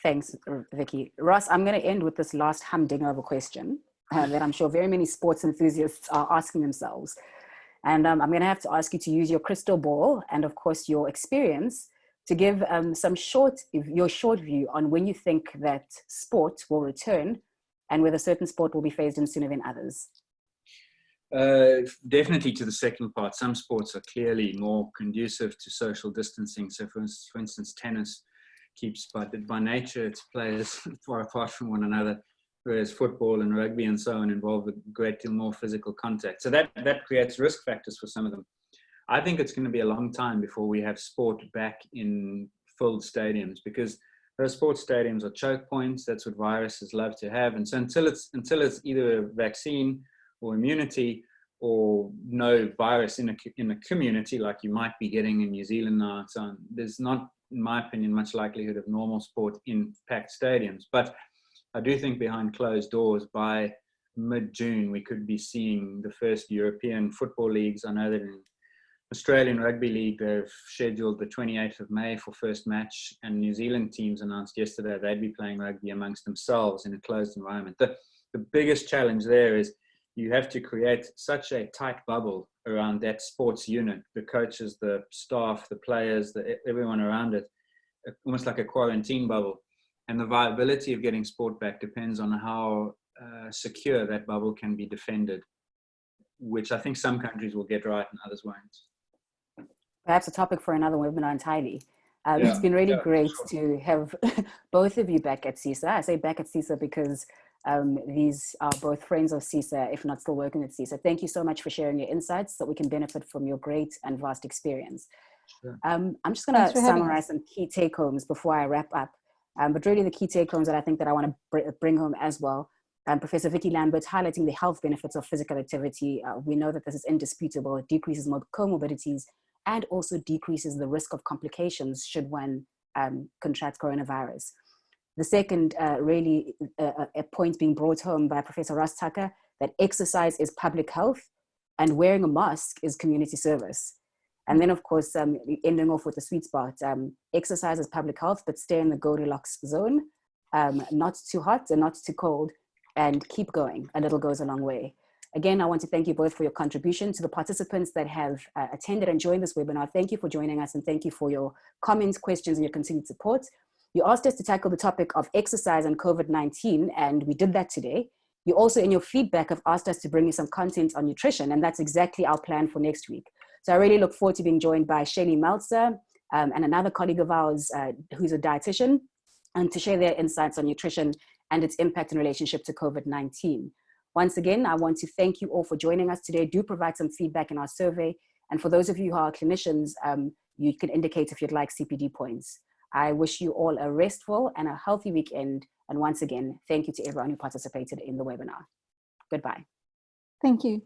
Speaker 1: Thanks, Vicky. Ross, I'm going to end with this last humdinger of a question that I'm sure very many sports enthusiasts are asking themselves. And I'm going to have to ask you to use your crystal ball and, of course, your experience to give your short view on when you think that sport will return and whether certain sport will be phased in sooner than others.
Speaker 3: Definitely to the second part. Some sports are clearly more conducive to social distancing. So, for instance, tennis keeps by nature its players far apart from one another, whereas football and rugby and so on involve a great deal more physical contact. So that creates risk factors for some of them. I think it's going to be a long time before we have sport back in filled stadiums, because those sports stadiums are choke points. That's what viruses love to have. And so until it's either a vaccine or immunity or no virus in a community like you might be getting in New Zealand now and so on, there's not, in my opinion, much likelihood of normal sport in packed stadiums. But I do think behind closed doors, by mid-June, we could be seeing the first European football leagues. I know that in Australian Rugby League, they've scheduled the 28th of May for first match, and New Zealand teams announced yesterday they'd be playing rugby amongst themselves in a closed environment. The biggest challenge there is you have to create such a tight bubble around that sports unit, the coaches, the staff, the players, everyone around it, almost like a quarantine bubble. And the viability of getting sport back depends on how secure that bubble can be defended, which I think some countries will get right and others won't.
Speaker 1: Perhaps a topic for another webinar entirely.
Speaker 3: Yeah.
Speaker 1: It's been really great
Speaker 3: sure.
Speaker 1: to have both of you back at CISA. I say back at CISA because these are both friends of CISA, if not still working at CISA. Thank you so much for sharing your insights so that we can benefit from your great and vast experience.
Speaker 3: Sure.
Speaker 1: I'm just going to summarize some key take-homes before I wrap up. But really the key take-homes that I think that I want to bring home as well. Professor Vicky Lambert highlighting the health benefits of physical activity. We know that this is indisputable. It decreases comorbidities and also decreases the risk of complications should one contract coronavirus. The second, really a point being brought home by Professor Ross Tucker, that exercise is public health and wearing a mask is community service. And then, of course, ending off with the sweet spot, exercise is public health, but stay in the Goldilocks zone, not too hot and not too cold, and keep going. A little goes a long way. Again, I want to thank you both for your contribution. To the participants that have attended and joined this webinar, thank you for joining us and thank you for your comments, questions, and your continued support. You asked us to tackle the topic of exercise and COVID-19, and we did that today. You also, in your feedback, have asked us to bring you some content on nutrition, and that's exactly our plan for next week. So I really look forward to being joined by Shelley Meltzer and another colleague of ours who's a dietitian, and to share their insights on nutrition and its impact in relationship to COVID-19. Once again, I want to thank you all for joining us today. Do provide some feedback in our survey. And for those of you who are clinicians, you can indicate if you'd like CPD points. I wish you all a restful and a healthy weekend. And once again, thank you to everyone who participated in the webinar. Goodbye.
Speaker 2: Thank you.